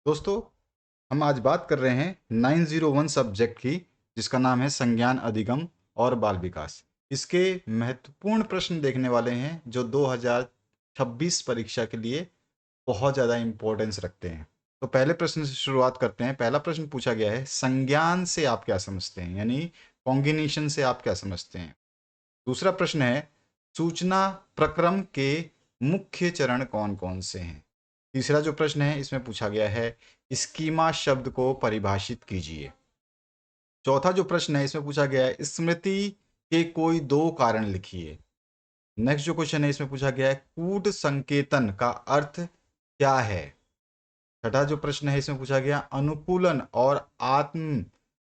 दोस्तों, हम आज बात कर रहे हैं 901 सब्जेक्ट की, जिसका नाम है संज्ञान अधिगम और बाल विकास। इसके महत्वपूर्ण प्रश्न देखने वाले हैं जो 2026 परीक्षा के लिए बहुत ज़्यादा इम्पोर्टेंस रखते हैं। तो पहले प्रश्न से शुरुआत करते हैं। पहला प्रश्न पूछा गया है, संज्ञान से आप क्या समझते हैं, यानी कॉन्गिनेशन से आप क्या समझते हैं। दूसरा प्रश्न है, सूचना प्रक्रम के मुख्य चरण कौन कौन से हैं। तीसरा जो प्रश्न है इसमें पूछा गया है, स्कीमा शब्द को परिभाषित कीजिए। चौथा जो प्रश्न है इसमें पूछा गया है, स्मृति के कोई दो कारण लिखिए। नेक्स्ट जो क्वेश्चन है इसमें पूछा गया है, कूट संकेतन का अर्थ क्या है। छठा जो प्रश्न है इसमें पूछा गया, अनुकूलन और आत्म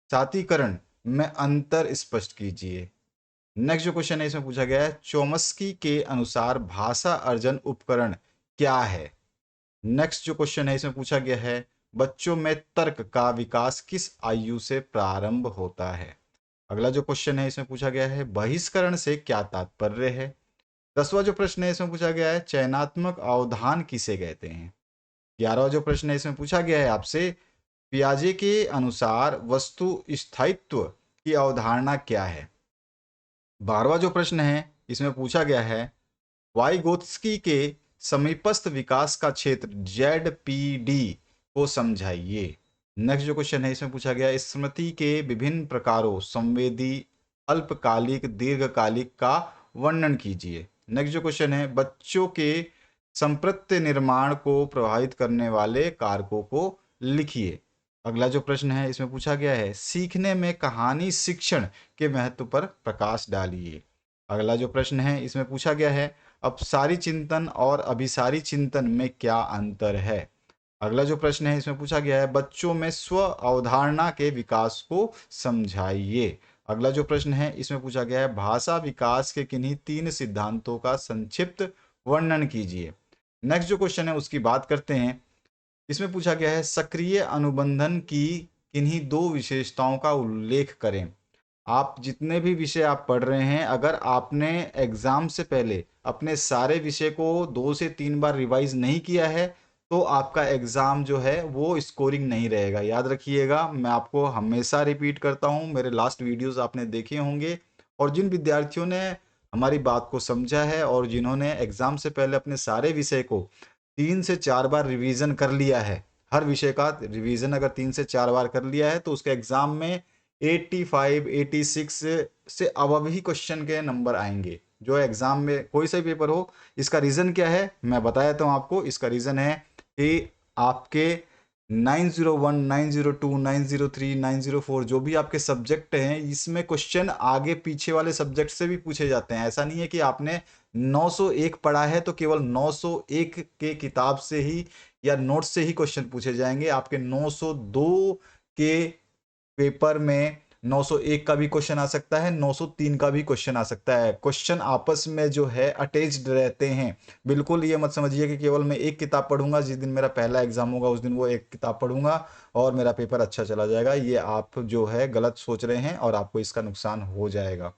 सातीकरण में अंतर स्पष्ट कीजिए। नेक्स्ट जो क्वेश्चन है इसमें पूछा गया है, चोमस्की के अनुसार भाषा अर्जन उपकरण क्या है। नेक्स्ट जो क्वेश्चन है इसमें पूछा गया है, बच्चों में तर्क का विकास किस आयु से प्रारंभ होता है। अगला जो क्वेश्चन है इसमें पूछा गया है, बहिष्करण से क्या तात्पर्य है। 10वां जो प्रश्न है इसमें पूछा गया है, चयनात्मक अवधान किसे कहते हैं। 11वां जो प्रश्न है इसमें पूछा गया है आपसे, पियाजे के अनुसार वस्तु स्थायित्व की अवधारणा क्या है। 12वां जो प्रश्न है इसमें पूछा गया है, वाइगोत्स्की के समीपस्थ विकास का क्षेत्र ZPD को समझाइए। नेक्स्ट जो क्वेश्चन है इसमें पूछा गया, स्मृति के विभिन्न प्रकारों संवेदी, अल्पकालिक, दीर्घकालिक का वर्णन कीजिए। नेक्स्ट जो क्वेश्चन है, बच्चों के संप्रत्य निर्माण को प्रभावित करने वाले कारकों को लिखिए। अगला जो प्रश्न है इसमें पूछा गया है, सीखने में कहानी शिक्षण के महत्व पर प्रकाश डालिए। अगला जो प्रश्न है इसमें पूछा गया है, अपसारी चिंतन और अभिसारी चिंतन में क्या अंतर है। अगला जो प्रश्न है इसमें पूछा गया है, बच्चों में स्व अवधारणा के विकास को समझाइए। अगला जो प्रश्न है इसमें पूछा गया है, भाषा विकास के किन्हीं 3 सिद्धांतों का संक्षिप्त वर्णन कीजिए। नेक्स्ट जो क्वेश्चन है उसकी बात करते हैं। इसमें पूछा गया है, सक्रिय अनुबंधन की किन्हीं 2 विशेषताओं का उल्लेख करें। आप जितने भी विषय आप पढ़ रहे हैं, अगर आपने एग्जाम से पहले अपने सारे विषय को 2 से 3 बार रिवाइज नहीं किया है, तो आपका एग्जाम जो है वो स्कोरिंग नहीं रहेगा। याद रखिएगा, मैं आपको हमेशा रिपीट करता हूँ, मेरे लास्ट वीडियोस आपने देखे होंगे। और जिन विद्यार्थियों ने हमारी बात को समझा है और जिन्होंने एग्जाम से पहले अपने सारे विषय को 3 से 4 बार रिवीजन कर लिया है, हर विषय का रिवीजन अगर 3 से 4 बार कर लिया है, तो उसके एग्जाम में 85 86 से अबव ही क्वेश्चन के नंबर आएंगे। जो एग्जाम में कोई सा भी पेपर हो, इसका रीज़न क्या है मैं बता देता हूँ आपको। इसका रीज़न है कि आपके 901 902 903 904 जो भी आपके सब्जेक्ट हैं, इसमें क्वेश्चन आगे पीछे वाले सब्जेक्ट से भी पूछे जाते हैं। ऐसा नहीं है कि आपने 901 पढ़ा है तो केवल 901 के किताब से ही या नोट से ही क्वेश्चन पूछे जाएंगे। आपके 902 के पेपर में 901 का भी क्वेश्चन आ सकता है, 903 का भी क्वेश्चन आ सकता है। क्वेश्चन आपस में जो है अटैच्ड रहते हैं। बिल्कुल ये मत समझिए कि केवल मैं एक किताब पढ़ूंगा, जिस दिन मेरा पहला एग्जाम होगा उस दिन वो एक किताब पढ़ूंगा और मेरा पेपर अच्छा चला जाएगा। ये आप जो है गलत सोच रहे हैं और आपको इसका नुकसान हो जाएगा।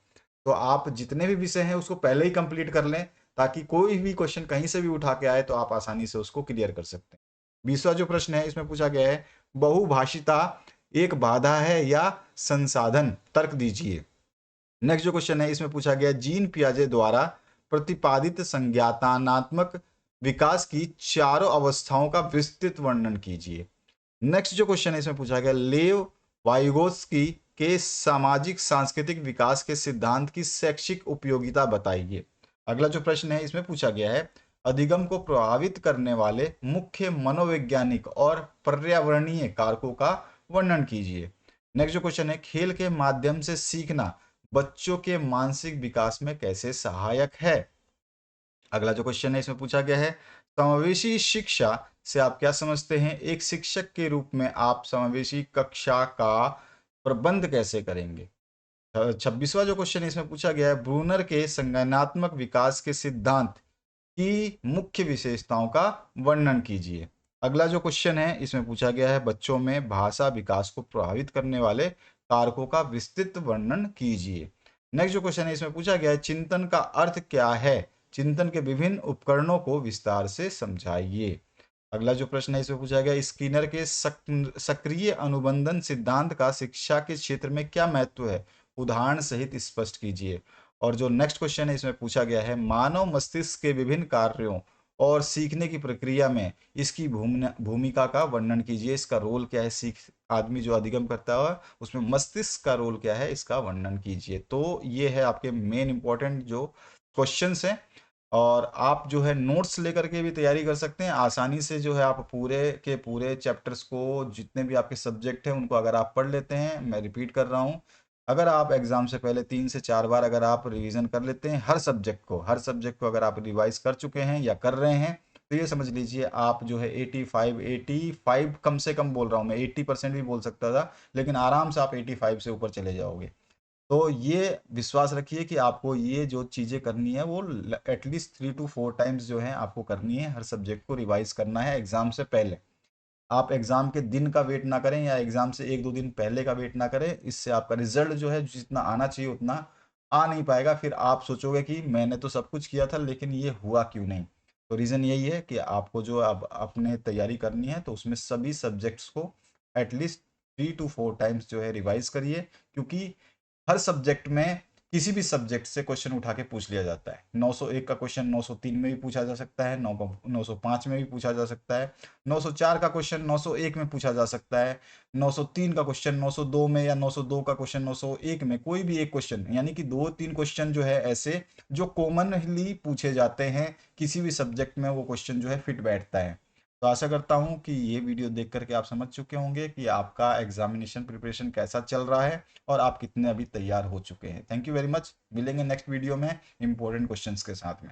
तो आप जितने भी विषय हैं उसको पहले ही कंप्लीट कर लें, ताकि कोई भी क्वेश्चन कहीं से भी उठा के आए तो आप आसानी से उसको क्लियर कर सकते हैं। 20वां जो प्रश्न है इसमें पूछा गया है, बहुभाषिता एक बाधा है या संसाधन, तर्क दीजिए। नेक्स्ट जो क्वेश्चन है इसमें पूछा गया, जीन पियाजे द्वारा प्रतिपादित संज्ञानात्मक विकास की चारों अवस्थाओं का विस्तृत वर्णन कीजिए। नेक्स्ट जो क्वेश्चन है इसमें पूछा गया, लेव वाइगोत्स्की के सामाजिक सांस्कृतिक विकास के सिद्धांत की शैक्षिक उपयोगिता बताइए। अगला जो प्रश्न है इसमें पूछा गया है, अधिगम को प्रभावित करने वाले मुख्य मनोवैज्ञानिक और पर्यावरणीय कारकों का वर्णन कीजिए। नेक्स्ट जो क्वेश्चन है, खेल के माध्यम से सीखना बच्चों के मानसिक विकास में कैसे सहायक है। अगला जो क्वेश्चन है इसमें पूछा गया है, समावेशी शिक्षा से आप क्या समझते हैं। एक शिक्षक के रूप में आप समावेशी कक्षा का प्रबंध कैसे करेंगे। 26वां जो क्वेश्चन है इसमें पूछा गया है, ब्रूनर के संज्ञानात्मक विकास के सिद्धांत की मुख्य विशेषताओं का वर्णन कीजिए। अगला जो क्वेश्चन है इसमें पूछा गया है, बच्चों में भाषा विकास को प्रभावित करने वाले कारकों का विस्तृत वर्णन कीजिए। नेक्स्ट जो क्वेश्चन है इसमें पूछा गया है, चिंतन का अर्थ क्या है, चिंतन के विभिन्न उपकरणों को विस्तार से समझाइए। अगला जो प्रश्न है इसमें पूछा गया, स्किनर के सक्रिय अनुबंधन सिद्धांत का शिक्षा के क्षेत्र में क्या महत्व है, उदाहरण सहित स्पष्ट कीजिए। और जो नेक्स्ट क्वेश्चन है इसमें पूछा गया है, मानव मस्तिष्क के विभिन्न कार्यों और सीखने की प्रक्रिया में इसकी भूमिका का वर्णन कीजिए। इसका रोल क्या है, सीख आदमी जो अधिगम करता है उसमें मस्तिष्क का रोल क्या है, इसका वर्णन कीजिए। तो ये है आपके मेन इंपॉर्टेंट जो क्वेश्चंस हैं। और आप जो है नोट्स लेकर के भी तैयारी कर सकते हैं आसानी से। जो है आप पूरे के पूरे चैप्टर्स को, जितने भी आपके सब्जेक्ट हैं उनको अगर आप पढ़ लेते हैं, मैं रिपीट कर रहा हूँ, अगर आप एग्जाम से पहले 3 से 4 बार अगर आप रिवीजन कर लेते हैं हर सब्जेक्ट को अगर आप रिवाइज कर चुके हैं या कर रहे हैं, तो ये समझ लीजिए आप जो है 85 कम से कम बोल रहा हूँ मैं, 80% भी बोल सकता था, लेकिन आराम से आप 85 से ऊपर चले जाओगे। तो ये विश्वास रखिए कि आपको ये जो चीज़ें करनी है वो एटलीस्ट 3 to 4 टाइम्स जो है आपको करनी है, हर सब्जेक्ट को रिवाइज करना है एग्जाम से पहले। आप एग्जाम के दिन का वेट ना करें या एग्जाम से 1 2 दिन पहले का वेट ना करें, इससे आपका रिजल्ट जो है जितना आना चाहिए उतना आ नहीं पाएगा। फिर आप सोचोगे कि मैंने तो सब कुछ किया था लेकिन ये हुआ क्यों नहीं। तो रीज़न यही है कि आपको जो अब अपने तैयारी करनी है तो उसमें सभी सब्जेक्ट्स को एटलीस्ट 3 to 4 टाइम्स जो है रिवाइज करिए, क्योंकि हर सब्जेक्ट में किसी भी सब्जेक्ट से क्वेश्चन उठा के पूछ लिया जाता है। 901 का क्वेश्चन 903 में भी पूछा जा सकता है, 905 में भी पूछा जा सकता है, 904 का क्वेश्चन 901 में पूछा जा सकता है, 903 का क्वेश्चन 902 में, या 902 का क्वेश्चन 901 में, कोई भी एक क्वेश्चन, यानी कि 2 3 क्वेश्चन जो है ऐसे जो कॉमनली पूछे जाते हैं, किसी भी सब्जेक्ट में वो क्वेश्चन जो है फिट बैठता है। तो आशा करता हूँ कि ये वीडियो देख करके आप समझ चुके होंगे कि आपका एग्जामिनेशन प्रिपरेशन कैसा चल रहा है और आप कितने अभी तैयार हो चुके हैं। Thank you very much. मिलेंगे नेक्स्ट वीडियो में इंपॉर्टेंट क्वेश्चंस के साथ में।